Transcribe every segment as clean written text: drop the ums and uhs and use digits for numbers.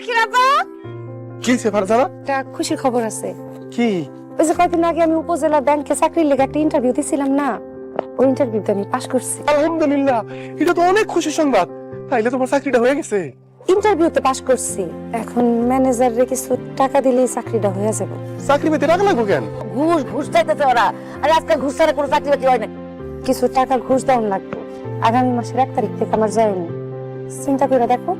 আখির আপা কি সে ফারজানা? একটা খুশির খবর আছে। কি? ওই যে কয়েকদিন আগে আমি উপজেলা ব্যাংকে চাকরির লেগে একটা ইন্টারভিউ দিছিলাম না, ওই ইন্টারভিউতে আমি পাশ করছি। আলহামদুলিল্লাহ, এটা তো অনেক খুশির সংবাদ। তাইলে তোমার চাকরিটা হয়ে গেছে। ইন্টারভিউতে পাশ করছি, এখন ম্যানেজাররে কিছু টাকা দিলেই চাকরিটা হয়ে যাবে। চাকরি পেতে টাকা লাগবো কেন? ঘুষ ঘুষ চাইতেছে ওরা। আরে আজকাল ঘুষ ছাড়া কোনো চাকরি বাকরি হয় না। কিছু টাকা ঘুষ দেওয়ান লাগবে। আগামী মাসের 1 তারিখ থেকে আমার যায়নি। চিন্তা করে দেখো,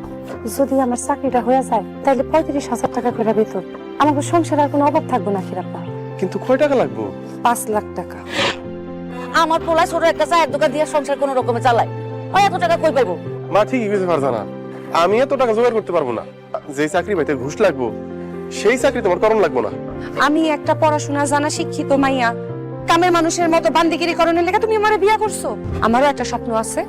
যদি আমার চাকরিটা হয়ে যায় তাহলে 35,000 টাকা করে বেতন। আমাকে সংসারে আর কোনো অভাব থাকবে না আখিরাপ্পা। কিন্তু কয় টাকা লাগবো? 5 লাখ টাকা। আমার পোলা ছোট একটা চায়ের দোকান দিয়ে সংসার কোনো রকমে চালায়, ওই এত টাকা কই পাইবো? মা ঠিকই বুঝতে ফারজানা, আমি এত টাকা জোগাড় করতে পারবো না। যে চাকরি পাইতে ঘুষ লাগবো সেই চাকরি তোমার করণ লাগবো না। আমি একটা পড়াশোনা জানা শিক্ষিত মাইয়া, কামের মানুষের মতো বান্দিগিরি করণের লেগে তুমি আমারে বিয়া করছো। আমারও একটা স্বপ্ন আছে,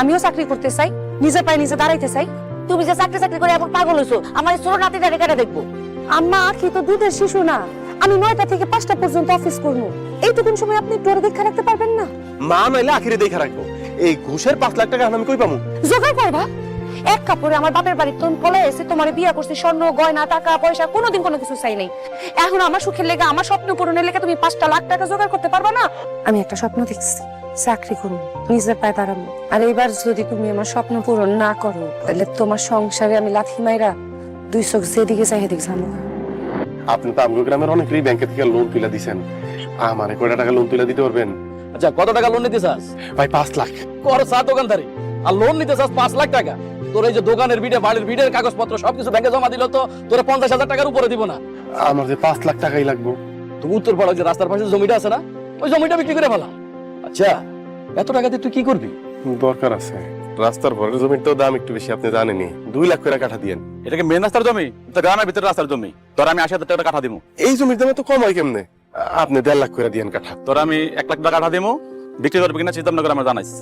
আমিও চাকরি করতে চাই, নিজের পায়ে নিজে দাঁড়াইতে চাই। তুমি যে চাকরি চাকরি করে এমন পাগল হইছো, আমার এই ছোট নাতিটা রেখাটা দেখবো। আম্মা আখি তো দুধের শিশু না, আমি 9টা থেকে 5টা পর্যন্ত অফিস করবো। এইটুকুন সময় আপনি একটু ওর দেখা রাখতে পারবেন না? মা নইলে আখিরে দেখা রাখবো। এই ঘুষের 5 লাখ টাকা আমি কই পাবো? জোগাড় করবা। এক কাপড়ে আমার বাপের বাড়ির তোন ফলে এসে তোমার বিয়া করছি, স্বর্ণ গয়না টাকা পয়সা কোনোদিন কোনো কিছু চাই নাই। এখন আমার সুখের লেগে, আমার স্বপ্ন পূরণের লেগে তুমি 5টা লাখ টাকা জোগাড় করতে পারবা না? আমি একটা স্বপ্ন দেখছি, চাকরি করবো, নিজের পায়ে দাঁড়াবো। আর এবার যদি তুমি আমার স্বপ্ন পূরণ না করো তাহলে তোমার সংসারে আমি লাথি মাইরা 2 চোখ যেদিকে চাই সেদিকে যাবো। আপনি তো আমগো গ্রামের অনেকেরই ব্যাংকে থেকে লোন তুলে দিছেন, আমারে কয়টা টাকা লোন তুলে দিতে পারবেন? আচ্ছা, কত টাকা লোন নিতে চাস? ভাই 5 লাখ। কর চা দোকানদারি, আর লোন নিতে চাস 5 লাখ টাকা? তোর এই যে দোকানের বিডে, বাড়ির বিডের কাগজপত্র সবকিছু ব্যাংকে জমা দিল তো তোর 50,000 টাকার উপরে দিব না। আমার যে 5 লাখ টাকাই লাগবো। তুই উত্তর পাড়া যে রাস্তার পাশে জমিটা আছে না, ওই জমিটা বিক্রি করে ফেলা। আচ্ছা, এত টাকা দিয়ে তুই কি করবি? দরকার আছে, রাস্তার ভরের জমির তো দাম একটু বেশি, আপনি জানেনই। 2 লাখ করে কাঠা দিয়েন। এটাকে মেন রাস্তার জমি, তো গ্রামের ভিতরে রাস্তার জমি। তোর আমি 80,000 টাকা কাঠা দিব। এই জমির দামে তো কম হয় কেমনে? আপনি 1.5 লাখ করে দিয়েন কাঠা। তোর আমি 1 লাখ টাকা কাঠা দিব, বিক্রি করবি কিনা চিন্তা করে আমার জানাইস।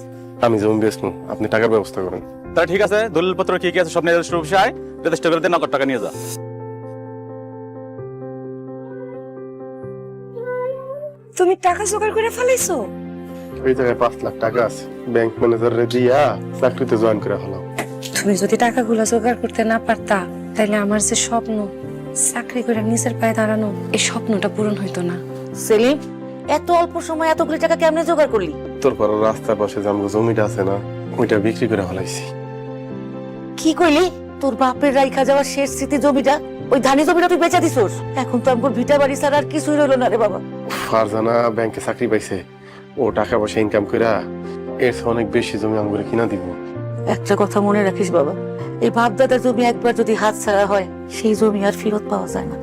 আমি জমি বেচবো, আপনি টাকার ব্যবস্থা করেন। তাহলে ঠিক আছে, দলিল পত্র কি কি আছে সব নিয়ে রেজিস্ট্রি অফিসে আয়, রেজিস্টার করে নগদ টাকা নিয়ে যা। তুমি টাকা জোগাড় করে ফেলাইছো? ওই জায়গায় 5 লাখ টাকা আছে, ব্যাংক ম্যানেজারে দিয়া চাকরিতে জয়েন করে হলো। তুমি যদি টাকাগুলো জোগাড় করতে না পারতা তাহলে আমার যে স্বপ্ন চাকরি করে নিজের পায়ে দাঁড়ানো, এই স্বপ্নটা পূরণ হইতো না। সেলিম, এত অল্প সময় এতগুলি টাকা কেমনে জোগাড় করলি? তোর পর রাস্তার পাশে যে আমগো জমিটা আছে না, ওইটা বিক্রি করে ফেলাইছি। কি কইলি? তোর বাপের রাইখা যাওয়া শেষ স্মৃতি জমিটা, ওই ধানি জমিটা তুই বেচা দিছস? এখন তো আমার ভিটা বাড়ি ছাড়া আর কিছুই রইলো না রে বাবা। ফারজানা ব্যাংকে চাকরি পাইছে, ও টাকা পয়সা ইনকাম কইরা এর চেয়ে অনেক বেশি জমি আমগুলো কিনা দিব। একটা কথা মনে রাখিস বাবা, এই বাপদাদার জমি একবার যদি হাত ছাড়া হয়, সেই জমি আর ফেরত পাওয়া যায় না।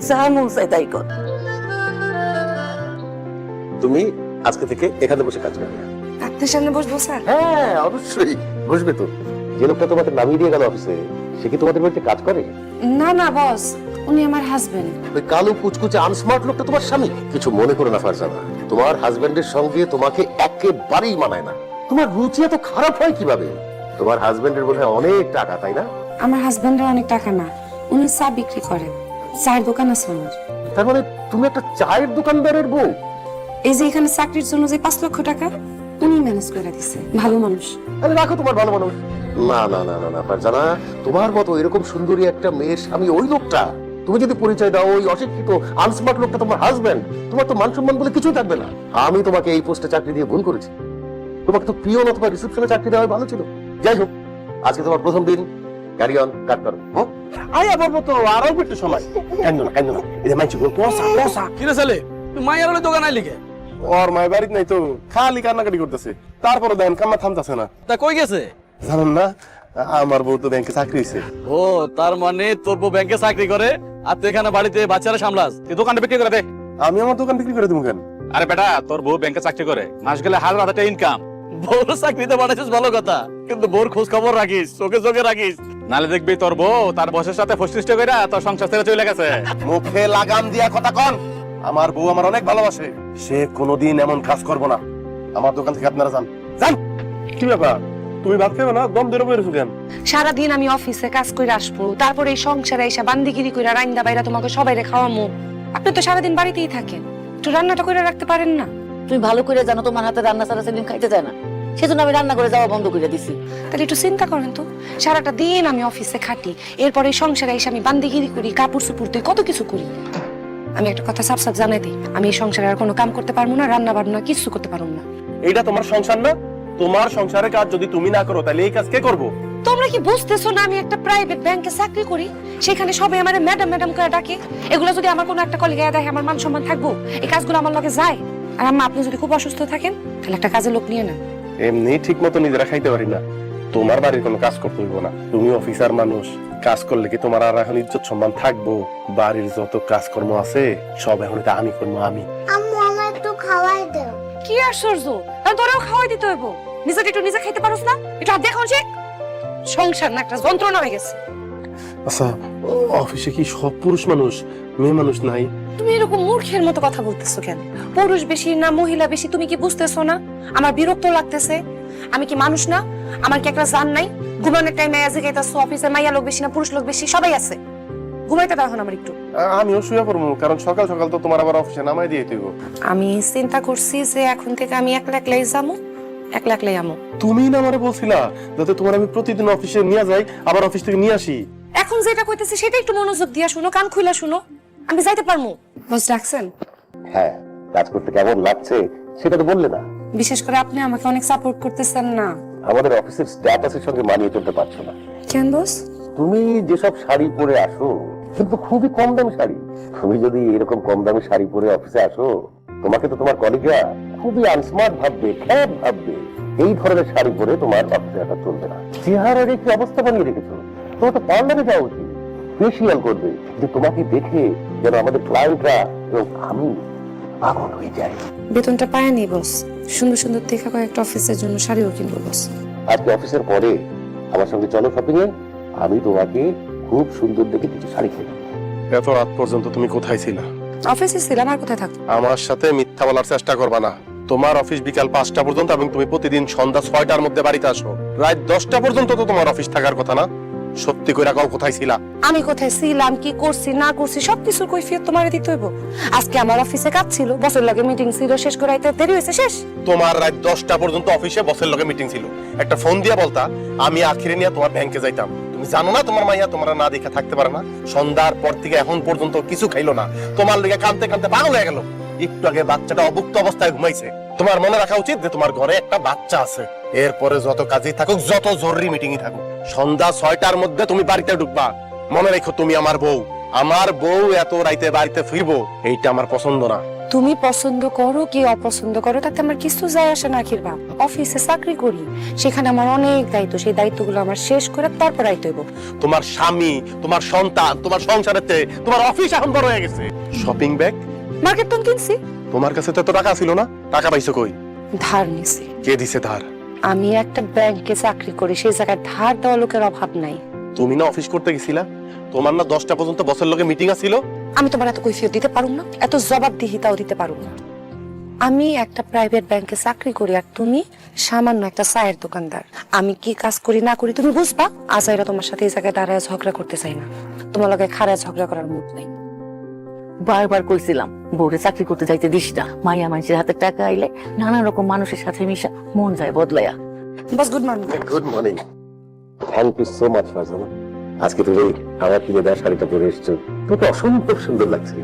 যা মন চায় তাই কর। তুমি আজকে থেকে এখানে বসে কাজ করবে। আপনার সামনে বসবো স্যার? হ্যাঁ, অবশ্যই বসবে তো। যে লোকটা তোমাদের নামিয়ে দিয়ে গেল অফিসে, সে কি তোমাদের বাড়িতে কাজ করে? না না বস, উনি আমার হাজবেন্ড। ওই কালো কুচকুচে আনস্মার্ট লোকটা তোমার স্বামী? কিছু মনে করো না ফারজানা, তোমার হাজবেন্ডের সঙ্গে তোমাকে একেবারেই মানায় না। তোমার রুচি এত খারাপ হয় কিভাবে? তোমার হাজবেন্ডের বোধহয় অনেক টাকা, তাই না? আমার হাজবেন্ডের অনেক টাকা না, উনি চা বিক্রি করেন, চায়ের দোকান আছে ওনার। তার মানে তুমি একটা চায়ের দোকানদারের বউ? এই যে এখানে চাকরির জন্য যে 5 লক্ষ টাকা উনি ম্যানেজ করে দিছে, ভালো মানুষ। আরে রাখো তোমার ভালো মানুষ। না না না না না ফারজানা, তোমার মতো এরকম সুন্দরী একটা মেয়ের স্বামী ওই লোকটা। তুমি যদি পরিচয় দাও ওই অশিক্ষিত আনস্মার্ট লোকটা তোমার হাজবেন্ড, তোমার তো মান সম্মান বলে কিছুই থাকবে না। আমি তোমাকে এই পোস্টে চাকরি দিয়ে ভুল করেছি। তোমাকে তো পিয়ন অথবা রিসেপশনে চাকরি দেওয়া ভালো ছিল। যাই হোক, আজকে তোমার প্রথম দিন, ক্যারি অন, কাজ করো। আই আবার মতো আরো একটু সময়। কেন না কেন না, এই যে মাইছি পোসা পোসা। কি রে ছেলে, তুই মায়ের হলে দোকান আইলি কে? ওর মায়ের বাড়িতে নাই তো, খালি কান্নাকাটি করতেছে। তারপরে দেখেন কান্না থামতেছে না। তা কই গেছে? জানেন না, আমার বউ তো ব্যাংকে চাকরি হয়েছে। ও, তার মানে তোর বউ ব্যাংকে চাকরি করে আর তুই এখানে বাড়িতে বাচ্চারা সামলাস, তুই দোকানটা বিক্রি করে দে। আমি আমার দোকান বিক্রি করে দেবো কেন? আরে বেটা, তোর বউ ব্যাংকে চাকরি করে, মাস গেলে 1,000 টাকা ইনকাম। বউর চাকরিতে বানাইছিস ভালো কথা, কিন্তু বউর খোঁজ খবর রাখিস, চোখে চোখে রাখিস, নালে দেখবি তোর বউ তার বসের সাথে ফসলিষ্ট করে তোর সংসার ছেড়ে চলে গেছে। মুখে লাগাম দিয়া কথা কন। আমার বউ আমার অনেক ভালোবাসে, সে কোনোদিন এমন কাজ করবো না। আমার দোকান থেকে আপনারা যান যান। কি ব্যাপার, তুমি ভাত খাবে না? দম ধরে বসে কেন? সারাদিন আমি অফিসে কাজ করে আসবো, তারপরে এই সংসারে এসে বান্দিগিরি করে রাইন্দা বাইরা তোমাকে সবাই খাওয়ামো। আপনি তো সারাদিন বাড়িতেই থাকেন, একটু রান্নাটা করে রাখতে পারেন না? তুমি ভালো করে জানো তোমার হাতে রান্না ছাড়া সেলিম খাইতে যায় না। সেজন্য আমি রান্না করে যাওয়া বন্ধ করে দিছি। তাহলে একটু চিন্তা করেন তো, সারাটা দিন আমি অফিসে খাটি, এরপরে সংসারে এসে আমি বান্দিগিরি করি, কাপড় চোপড় ধুই, কত কিছু করি। আমি একটা কথা সাফ সাফ জানাই দিই, আমি এই সংসারে আর কোনো কাম করতে পারবো না, রান্না বান্না কিছু করতে পারবো না। এইটা তোমার সংসার না? তোমার সংসারের কাজ যদি তুমি না করো তাহলে এই কাজ কে করবো? তোমরা কি বুঝতেছো না আমি একটা প্রাইভেট ব্যাংকে চাকরি করি, সেখানে সবাই আমার ম্যাডাম ম্যাডাম করে ডাকে। এগুলো যদি আমার কোনো একটা কলিগ দেখে আমার মান সম্মান থাকবো? এই কাজগুলো আমার লগে যায়। আর আম্মা, আপনি যদি খুব অসুস্থ থাকেন তাহলে একটা কাজের লোক নিয়ে নেন। এমনি ঠিক মতো নিজেরা খাইতে পারি না, তোমার বাড়ির কোনো কাজ করতে হইব না। তুমি অফিসার মানুষ, কাজ করলে কি তোমার আর এখন ইজ্জত সম্মান থাকবো? বাড়ির যত কাজকর্ম আছে সব এখন এটা আমি করবো। আমি আম্মু আমার একটু খাওয়াই দাও। কি আশ্চর্য, তোরাও খাওয়াই দিতে হইব? নিজেটা একটু নিজে খাইতে পারোস না? একটু হাত দেখো, সংসার না একটা যন্ত্রণা হয়ে গেছে। আচ্ছা, অফিসে কি সব পুরুষ মানুষ, মেয়ে মানুষ নাই? তুমি এরকম মূর্খের মতো কথা বলতেছো কেন? পুরুষ বেশি না মহিলা বেশি তুমি কি বুঝতেছো না? আমার বিরক্ত লাগতেছে। আমি কি মানুষ না? আমার কি একটা জান নাই? ঘুমানোর টাইমে আজকে গাইতাছো, অফিসে মাইয়া লোক বেশি না পুরুষ লোক বেশি? সবাই আছে, ঘুমাইতে দাও এখন আমার একটু। আমিও শুয়ে পড়বো, কারণ সকাল সকাল তো তোমার আবার অফিসে নামাই দিয়ে দিব। আমি চিন্তা করছি যে এখন থেকে আমি একলা একলাই যাবো, একলা একলাই আমো। তুমি না আমারে বলছিলা যাতে তোমার আমি প্রতিদিন অফিসে নিয়ে যাই, আবার অফিস থেকে নিয়ে আসি। এখন যেটা কইতেছি সেটা একটু মনোযোগ দিয়া শুনো, কান খুইলা শুনো। আমি যাইতে পারমু? বস ডাকছেন? হ্যাঁ, কাজ করতে কেমন লাগছে সেটা তো বললে না। বিশেষ করে আপনি আমাকে অনেক সাপোর্ট করতেছেন না। আমাদের অফিসের স্ট্যাটাসের সঙ্গে মানিয়ে চলতে পারছো না। কেন বস? তুমি যেসব শাড়ি পরে আসো কিন্তু খুবই কম দামি শাড়ি। তুমি যদি এরকম কম দামি শাড়ি পরে অফিসে আসো, তোমাকে তো তোমার কলিগরা খুবই আনস্মার্ট ভাববে, খ্যাপ ভাববে। এই ধরনের শাড়ি পরে তোমার অফিসে আসা চলবে না। চেহারার কি অবস্থা বানিয়ে রেখেছো? তোমার তো পার্লারে যাওয়া উচিত, ফেসিয়াল করবে, যে তোমাকে দেখে যেন আমাদের ক্লায়েন্টরা এবং আমি পাগল হয়ে যায়। বেতনটা পায় নি বস, সুন্দর সুন্দর দেখা কয়েকটা অফিসের জন্য শাড়িও কিনবো বস। আজকে অফিসের পরে আমার সঙ্গে চলো শপিং এ, আমি তোমাকে খুব সুন্দর দেখে কিছু শাড়ি কিনে দেব। এত রাত পর্যন্ত তুমি কোথায় ছিলা? অফিসে ছিলাম, আর কোথায় থাকবো? আমার সাথে মিথ্যা বলার চেষ্টা করবা না। তোমার অফিস বিকাল 5টা পর্যন্ত এবং তুমি প্রতিদিন সন্ধ্যা 6টার মধ্যে বাড়িতে আসো। রাত 10টা পর্যন্ত তো তোমার অফিস থাকার কথা না? সত্যি কইরা কও, কোথায় ছিলা? আমি কোথায় ছিলাম, কি করছি না করছি সবকিছুর কৈফিয়ত তোমারে দিতে হইব। আজকে আমার অফিসে কাজ ছিল, বসের লগে মিটিং ছিল, শেষ করে আইতে দেরি হয়েছে। শেষ তোমার রাত 10টা পর্যন্ত অফিসে বসের লগে মিটিং ছিল, একটা ফোন দিয়া বলতা আমি আখিরে নিয়ে তোমার ব্যাংকে যাইতাম। তুমি জানো না তোমার মাইয়া তোমার না দেখে থাকতে পারে না? সন্ধ্যার পর থেকে এখন পর্যন্ত কিছু খাইলো না, তোমার লেগে কাঁদতে কাঁদতে পাগল হয়ে গেল। একটু আগে বাচ্চাটা অভুক্ত অবস্থায় ঘুমাইছে। তোমার মনে রাখা উচিত যে তোমার ঘরে একটা বাচ্চা আছে। এরপরে যত কাজই থাকুক, যত জরুরি মিটিংই থাকুক, সন্ধ্যা 6টার মধ্যে তুমি বাড়িতে ঢুকবা। মনে রেখো, তুমি আমার বউ। আমার বউ এত রাইতে বাড়িতে ফিরবো এইটা আমার পছন্দ না। তুমি পছন্দ করো কি অপছন্দ করো তাতে আমার কিছু যায় আসে না। আখির বাপ, অফিসে চাকরি করি, সেখানে আমার অনেক দায়িত্ব, সেই দায়িত্বগুলো আমার শেষ করে তারপর আইতে হইব। তোমার স্বামী, তোমার সন্তান, তোমার সংসারের চেয়ে তোমার অফিস এখন বড় হয়ে গেছে। শপিং ব্যাগ মার্কেট টন কিনছি। তোমার কাছে তো এত টাকা ছিল না, টাকা পাইছো কই? ধার নিছি। কে দিছে ধার? আমি একটা ব্যাংকে চাকরি করি, সেই জায়গায় ধার দেওয়া লোকের অভাব নাই। তুমি না অফিস করতে গেছিলা? তোমার না 10টা পর্যন্ত বসের লগে মিটিং আছিল? আমি তোমার এত কৈফিয়ত দিতে পারুম না, এত জবাবদিহিতাও দিতে পারুম না। আমি একটা প্রাইভেট ব্যাংকে চাকরি করি, আর তুমি সামান্য একটা চায়ের দোকানদার। আমি কি কাজ করি না করি তুমি বুঝবা। আজাইরা তোমার সাথে এই জায়গায় দাঁড়ায় ঝগড়া করতে চাই না, তোমার লগে খারাপ ঝগড়া করার মুড নাই। বারবার কইছিলাম বউরে চাকরি করতে যাইতে দিস না, মাইয়া মানুষের হাতে টাকা আইলে নানা রকম মানুষের সাথে মিশা মন যায় বদলাইয়া। বাস, good morning. Good morning. Thank you so much Farzana. আজকে তুমি আমার কিনে দেওয়া শাড়িটা পরে এসছো, তোমাকে অসম্ভব সুন্দর লাগছে।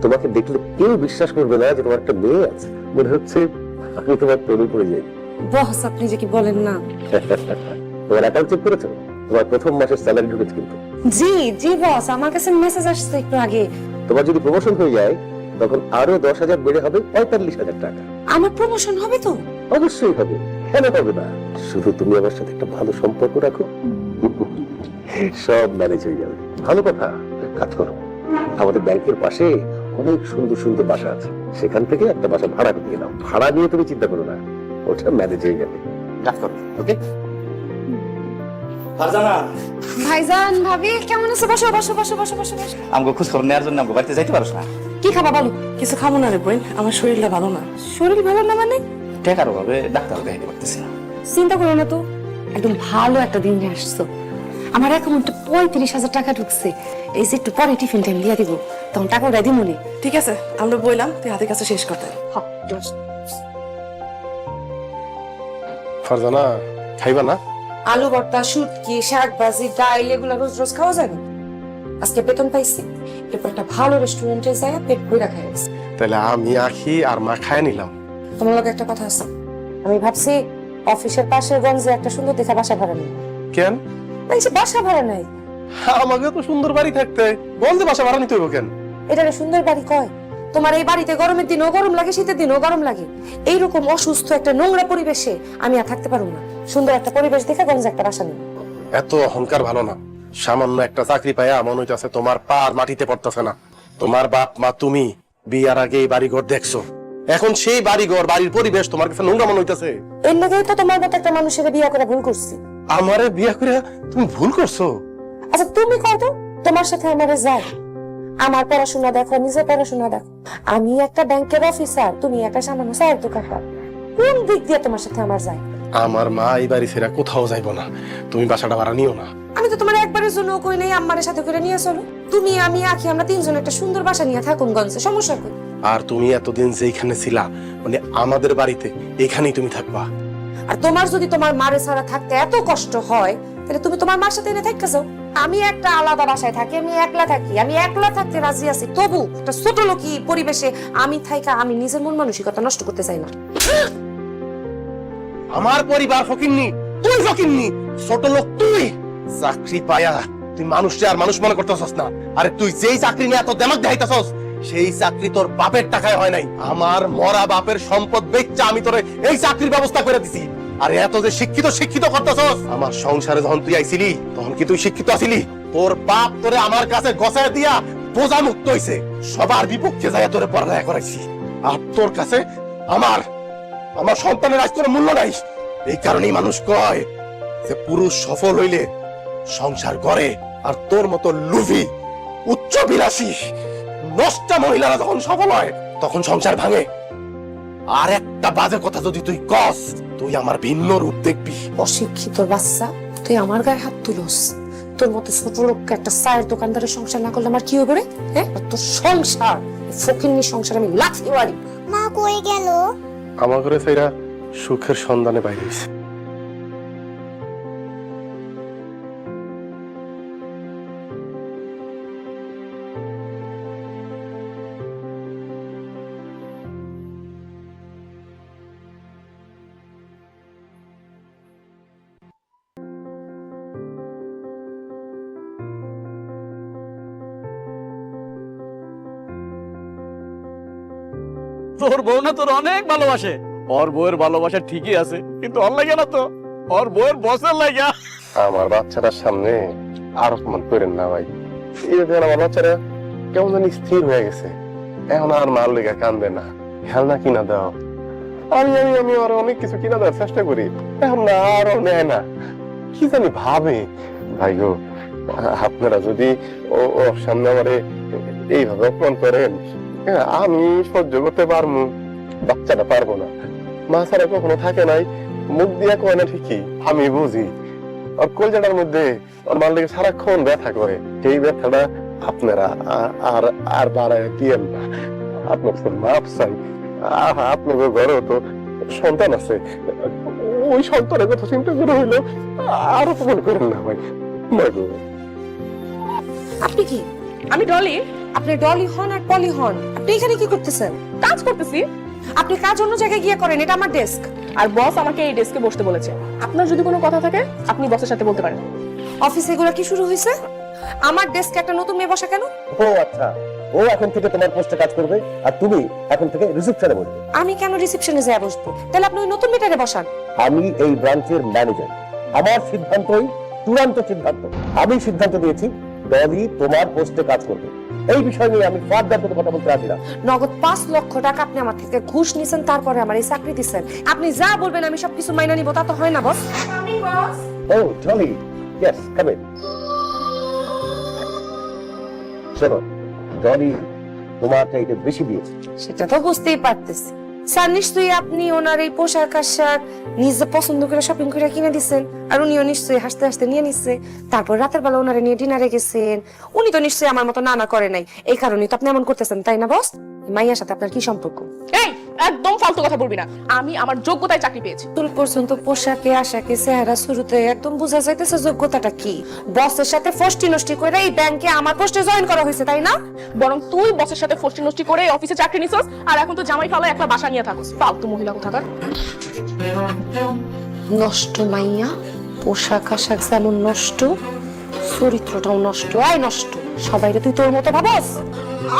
তোমাকে দেখলে কেউ বিশ্বাস করবে না যে তোমার একটা মেয়ে আছে। মনে হচ্ছে আমি তোমার তরু পড়ে যাই। বস, আপনি যে কি বলেন না। তোমার অ্যাকাউন্ট চেক করেছো? তোমার প্রথম মাসের স্যালারি ঢুকেছে কিন্তু। জি জি বস, আমার কাছে মেসেজ আসছে একটু আগে। তোমার যদি প্রমোশন হয়ে যায় তখন আরো 10,000 বেড়ে হবে 45,000 টাকা। আমার প্রমোশন হবে তো? অবশ্যই হবে, কেন হবে না? শুধু তুমি আমার সাথে একটা ভালো সম্পর্ক রাখো, সব ম্যানেজ হয়ে যাবে। ভালো কথা, কাজ করো, আমাদের ব্যাংকের পাশে অনেক সুন্দর সুন্দর বাসা আছে, সেখান থেকে একটা বাসা ভাড়া দিয়ে নাও। ভাড়া নিয়ে তুমি চিন্তা করো না, ওটা ম্যানেজ হয়ে যাবে। কাজ করো, ওকে? ফারজানা, ভাইজান, ভাবি কেমন আছে? বসো বসো বসো বসো বসো বসো। আমাকে খোঁজ খবর নেওয়ার জন্য আমাকে বাড়িতে যাইতে পারোস না? কি খাবা বলো? কিছু খাবো না রে বোন, আমার শরীরটা ভালো না। শরীর ভালো না মানে? টাকার অভাবে ডাক্তার দেখাইতে পারতেছি না। চিন্তা করো না তো, একদম ভালো একটা দিন আসছো। আমার অ্যাকাউন্টে 35,000 টাকা ঢুকছে। এই যে একটু পরে টিফিন টাইম দিয়ে দিব, তখন টাকা উড়াই দিব মনে। ঠিক আছে, আমরা বললাম তুই হাতের কাছে শেষ করতে। ফারজানা খাইবা না? আলু ভর্তা, শুটকি, শাক ভাজি, ডাল এগুলো রোজ রোজ খাওয়া যায় না। আজকে বেতন পাইছি, এরপর একটা ভালো রেস্টুরেন্টে যাই পেট ভরে খাই। তাহলে আমি আখি আর মা খায় নিলাম। তোমার লগে একটা কথা আছে, আমি ভাবছি অফিসের পাশে গঞ্জে একটা সুন্দর দেখা বাসা ভাড়া নেই। কেন? বাসা ভাড়া নাই, আমাকে তো সুন্দর বাড়ি থাকতে বলতে বাসা ভাড়া নিতে হইব কেন? এটাকে সুন্দর বাড়ি কয়? তোমার এই বাড়িতে গরমের দিনও গরম লাগে, শীতের দিনও গরম লাগে। এইরকম অসুস্থ একটা নোংরা পরিবেশে আমি আর থাকতে পারবো না। সুন্দর একটা পরিবেশ দেখে গঞ্জে একটা বাসা নেই। এত অহংকার ভালো না। সামান্য একটা চাকরি পাইয়া মনে হইতাছে তোমার পা আর মাটিতে পড়তেছে না। তোমার বাপ মা তুমি বিয়ার আগে এই বাড়িঘর দেখছো, এখন সেই বাড়িঘর বাড়ির পরিবেশ তোমার কাছে নোংরা মনে হইতাছে। এর লগেই তো তোমার মতো একটা মানুষের বিয়ে করে ভুল করছি। আমারে বিয়া করে তুমি ভুল করছো? আচ্ছা তুমি কর তো, তোমার সাথে আমারে যাই, আমার পড়াশোনা দেখো, নিজের পড়াশোনা দেখো। আমি একটা ব্যাংকের অফিসার, তুমি একটা সামান্য চায়ের দোকানদার। কোন দিক দিয়ে তোমার সাথে আমার যায়? আমার মা এই বাড়ি ছেড়ে কোথাও যাইবো না, তুমি বাসাটা ভাড়া নিও না। আমি তো তোমার একবারের জন্য কই নাই আম্মারের সাথে করে নিয়ে চলো। তুমি আমি আখি আমরা তিনজন একটা সুন্দর বাসা নিয়ে থাকুন গঞ্জে, সমস্যা কই? আর তুমি এতদিন যেখানে ছিলা মানে আমাদের বাড়িতে, এখানেই তুমি থাকবা। আর তোমার যদি তোমার মারে ছাড়া থাকতে এত কষ্ট হয়, তাহলে তুমি তোমার মার সাথে এনে থাকতে যাও। আমি একটা আলাদা বাসায় থাকি, আমি একলা থাকি, আমি একলা থাকতে রাজি আছি, তবু একটা ছোট লোকই পরিবেশে আমি থাইকা আমি নিজের মন মানসিকতা নষ্ট করতে চাই না। আমার পরিবার ফকিন্নি, তুই ফকিন্নি, ছোট লোক তুই। চাকরি পায়া তুই মানুষকে আর মানুষ মনে করতেছস না। আরে তুই যেই চাকরি নিয়ে এত দেমাক দেখাইতেছস, সেই চাকরি তোর বাপের টাকায় হয় নাই। আমার মরা বাপের সম্পদ বেচা আমি তোরে এই চাকরির ব্যবস্থা করে দিছি। আরে এত যে শিক্ষিত শিক্ষিত করতেছস, আমার সংসারে যখন তুই আইছিলি তখন কি তুই শিক্ষিত আছিলি? তোর বাপ তোরে আমার কাছে গছায় দিয়া বোঝা মুক্ত হইছে, সবার বিপক্ষে যায় তোরে পড়ালেখা করাইছি। আর তোর কাছে আমার আমার সন্তানের আজ তোর মূল্য নাই। এই কারণেই মানুষ কয় যে পুরুষ সফল হইলে সংসার করে, আর তোর মতো লুভি উচ্চ বিলাসী নষ্টা মহিলারা যখন সফল হয় তখন সংসার ভাঙে। আর একটা বাজে কথা যদি তুই কস, তুই আমার ভিন্ন রূপ দেখবি। অশিক্ষিত বাচ্চা, তুই আমার গায়ে হাত তুলস? তোর মতো ছোট লোককে একটা চায়ের দোকানদারের সংসার না করলে আমার কি হবে রে? হ্যাঁ, তোর সংসার ফকিন্নি সংসার আমি লাথি মারি। মা কই গেল? আমার ঘরে সেইরা সুখের সন্ধানে বাইরে হইছে। তোর বউ না তোর অনেক ভালোবাসে। ওর বউয়ের ভালোবাসা ঠিকই আছে, কিন্তু ওর লাগে না তো, ওর বউয়ের বসের লাগে। আমার বাচ্চাটার সামনে আর অপমান করেন না ভাই। এই দেখেন আমার বাচ্চারা কেমন জানি স্থির হয়ে গেছে, এখন আর মার লেগে কান্দে না। খেলনা কিনা দাও, আমি আমি আমি আর অনেক কিছু কিনা দেওয়ার চেষ্টা করি, এখন না আরো নেয় না। কি জানি ভাবে। ভাই গো, আপনারা যদি ওর সামনে আমারে এইভাবে অপমান করেন, আমি সহ্য করতে পারবো, বাচ্চাটা পারবো না। মা ছাড়া কখনো থাকে নাই, মুখ দিয়া কয় না ঠিকই, আমি বুঝি। আর কলজাটার মধ্যে ওর মার লেগে সারাক্ষণ ব্যথা করে। সেই ব্যথাটা আপনারা আর আর বাড়ায় দিয়েন না। আপনার তো মাপ চাই। আপনার ঘরেও তো সন্তান আছে, ওই সন্তানের কথা চিন্তা করে হইলো আর অপমান করেন না ভাই। আপনি কি? আমি ডলি। আপনি ডলি হন আর পলি হন, আপনি এখানে কি করতেছেন? কাজ করতেছি। আপনি কাজ অন্য জায়গায় গিয়ে করেন, এটা আমার ডেস্ক। আর বস আমাকে এই ডেস্কে বসতে বলেছে। আপনার যদি কোনো কথা থাকে আপনি বসের সাথে বলতে পারেন। অফিসে এগুলো কি শুরু হয়েছে? আমার ডেস্কে একটা নতুন মেয়ে বসা কেন? ও আচ্ছা, ও এখন থেকে তোমার পোস্টে কাজ করবে আর তুমি এখন থেকে রিসেপশনে বসবে। আমি কেন রিসেপশনে যাই বসবো? তাহলে আপনি ওই নতুন মেয়েটারে বসান। আমি এই ব্রাঞ্চের ম্যানেজার, আমার সিদ্ধান্তই চূড়ান্ত সিদ্ধান্ত। আমি সিদ্ধান্ত দিয়েছি ডলি তোমার পোস্টে কাজ করবে। এই বিষয় নিয়ে আমি ফার্দার কোনো কথা বলতে রাজি না। নগদ 5 লক্ষ টাকা আপনি আমার থেকে ঘুষ নিছেন, তারপরে আমার এই চাকরি দিচ্ছেন। আপনি যা বলবেন আমি সবকিছু মাইনা নিব, তা তো হয় না বস। ও ডলি, ইয়েস কাম ইন। শোনো, ডলি তোমার চাইতে বেশি দিয়েছে। সেটা তো বুঝতেই পারতেছি স্যার। নিশ্চয়ই আপনি ওনার এই পোশাক আশাক নিজে পছন্দ করে শপিং করে কিনে দিচ্ছেন, আর উনিও নিশ্চয়ই হাসতে হাসতে নিয়ে নিচ্ছে। তারপর রাতের বেলা ওনারে নিয়ে ডিনারে গেছেন। উনি তো নিশ্চয়ই আমার মতো নানা করে নাই, এই কারণেই তো আপনি এমন করতেছেন, তাই না বস? মাইয়ার সাথে আপনার কি সম্পর্ক? এই একদম ফালতু কথা বলবি না। আমি আমার যোগ্যতায় চাকরি পেয়েছি। তুল পর্যন্ত পোশাকে আশাকে চেহারা শুরুতে একদম বোঝা যাইতেছে যোগ্যতাটা কি। বসের সাথে ফষ্টি নষ্টি করে এই ব্যাংকে আমার পোস্টে জয়েন করা হয়েছে, তাই না? বরং তুই বসের সাথে ফষ্টি নষ্টি করে এই অফিসে চাকরি নিছস, আর এখন তো জামাই ফালা একটা বাসা নিয়ে থাকস। ফালতু মহিলা কোথাকার। নষ্ট মাইয়া, পোশাক আশাক যেমন নষ্ট, চরিত্রটাও নষ্ট। আয় নষ্ট, সবাইরে তুই তোর মতো ভাবস?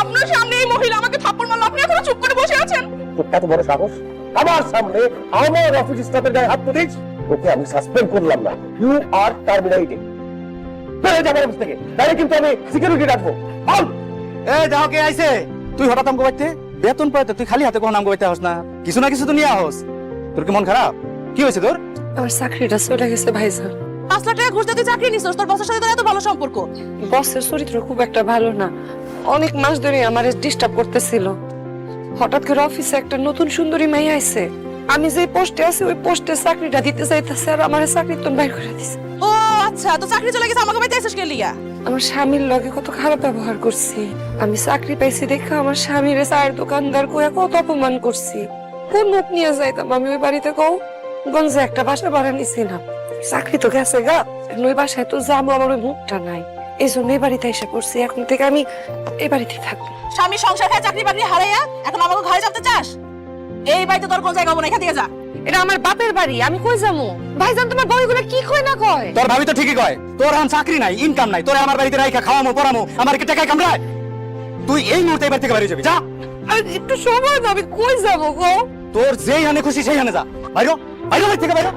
আপনার সামনে এই মহিলা আমাকে থাপ্পড় মারলো, আপনি এখনো চুপ করে বসে আছেন? তোর এত বড় সাহস আমার সামনে আমার অফিস স্টাফের গায়ে হাত তুলিস? ওকে আমি সাসপেন্ড করলাম না, ইউ আর টার্মিনেটেড। বেরিয়ে যাবার অফিস থেকে, তাহলে কিন্তু আমি সিকিউরিটি রাখবো। বল। এই দেখো কে আইছে। তুই হঠাৎ আমগো বাইতে বেতন পাইতে তুই খালি হাতে কখন আমগো বাইতে হস না? কিছু না কিছু তো নিয়ে আহস। তোর কি মন খারাপ? কি হয়েছে তোর? আমার চাকরিটা চলে গেছে ভাইজান। 5 লাখ টাকা ঘুষ দিয়ে তুই চাকরি নিছিস, তোর বসের সাথে তোর এত ভালো সম্পর্ক। বসের চরিত্র খুব একটা ভালো না, অনেক মাস ধরে আমার ডিস্টার্ব করতেছিল। হঠাৎ করে অফিসে একটা নতুন সুন্দরী মেয়ে আইছে, আমি যে পোস্টে আছি ওই পোস্টে চাকরিটা দিতে চাইতেছে, আর আমার চাকরির তো বাইর করে দিছে। ও আচ্ছা, তো চাকরি চলে গেছে, আমাকে বাইতে আইছিস কে লিগা? আমার স্বামীর লগে কত খারাপ ব্যবহার করছি। আমি চাকরি পাইছি দেখে আমার স্বামীরে চায়ের দোকানদার কয়ে কত অপমান করছি। কোন মুখ নিয়ে যাইতাম আমি ওই বাড়িতে? কও গঞ্জে একটা বাসা ভাড়া নিছি না, চাকরি তো গেছে গা, ওই বাসায় তো যাবো, আমার ওই মুখটা নাই। এই জন্য এই বাড়িতে এসে পড়ছি, এখন থেকে আমি এই বাড়িতেই থাকবো। স্বামী সংসার খায় চাকরি বাকরি হারাইয়া এখন আমাকে ঘরে যাতে চাস? এই বাড়িতে তোর কোন জায়গা হবে না, এখান থেকে যা। এটা আমার বাপের বাড়ি, আমি কই যাবো? ভাইজান তোমার বউগুলো কি কয় না কয়? তোর ভাবি তো ঠিকই কয়, তোর এখন চাকরি নাই, ইনকাম নাই, তোর আমার বাড়িতে রাইখা খাওয়ামো পড়ামো, আমার কি টাকায় কামড়ায়? তুই এই মুহূর্তে এই বাড়ি থেকে বেরিয়ে যাবি, যা। একটু সময় দাও, আমি কই যাবো গো? তোর যেই হানে খুশি সেই হানে যা। বাইরো বাইরো বাড়ি থেকে বাইরো।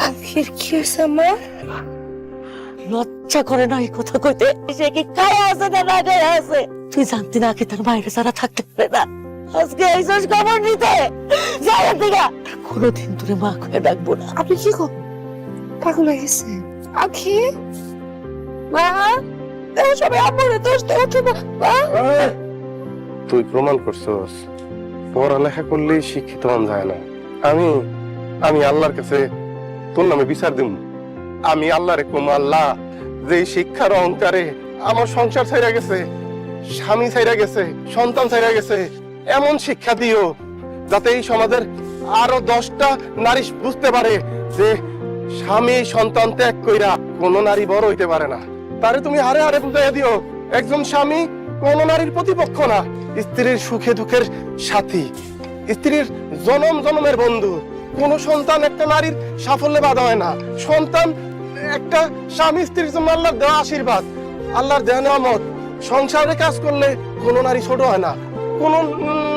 আখির কি হয়েছে আমার? লজ্জা করে না এই কথা কইতে? সে কি খায় আছে না না খায় আছে? তুই জানতি না কি তার বাইরে যারা থাকতে পারে না? আজকে এইসব খবর নিতে যাই দিগা। কোনোদিন তোরে মা করে ডাকবো না। আপনি কি কর পাগল হয়ে গেছে? আখি মা, দেখো সবাই আপরে দোষ দেওয়া তো মা। তুই প্রমাণ করছস পড়ালেখা করলেই শিক্ষিত হন যায় না। আমি আল্লাহর কাছে তোর নামে বিচার দিব। আমি আল্লাহরে কম, আল্লাহ যে শিক্ষার অহংকারে আমার সংসার ছাইরা গেছে, স্বামী ছাইরা গেছে, সন্তান ছাইরা গেছে, এমন শিক্ষা দিও যাতে এই সমাজের আরো 10টা নারী বুঝতে পারে যে স্বামী সন্তান ত্যাগ কইরা কোন নারী বড় হইতে পারে না। তারে তুমি হারে হারে বুঝাইয়া দিও একজন স্বামী কোন নারীর প্রতিপক্ষ না, স্ত্রীর সুখে দুঃখের সাথী, স্ত্রীর জনম জনমের বন্ধু। কোন সন্তান একটা নারীর সাফল্যে বাধা হয় না। সন্তান একটা স্বামী স্ত্রীর জন্য আল্লাহর দেওয়া আশীর্বাদ, আল্লাহর দেওয়া নিয়ামত। সংসারে কাজ করলে কোন নারী ছোট হয় না, কোন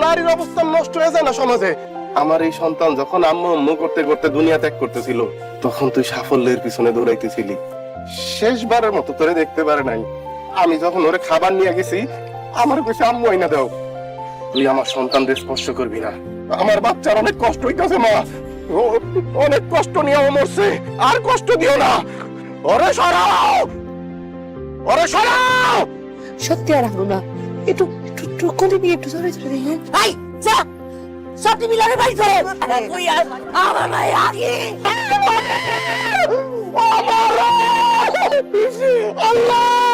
নারীর অবস্থান নষ্ট হয়ে যায় না সমাজে। আমার এই সন্তান যখন আম্মু আম্মু করতে করতে দুনিয়া ত্যাগ করতেছিল, তখন তুই সাফল্যের পিছনে দৌড়াইতেছিলি। শেষবারের মতো তোরে দেখতে পারে নাই। আমি যখন ওরে খাবার নিয়ে গেছি, আমার কাছে আম্মু আইনা দাও। তুই আমার সন্তানদের স্পর্শ করবি না। আমার বাচ্চার অনেক কষ্ট হইতেছে মা, ও অনেক কষ্ট নিয়ে ও মরছে, আর কষ্ট দিও না। ওরে সরাও, ওরে সরাও। সত্যি আর আনবো না, একটু একটু কোলে নিয়ে একটু ধরে ধরে দিই। আই যা, সব মিলারে বাড়ি করে তুই আর আমার মাই আগে আল্লাহ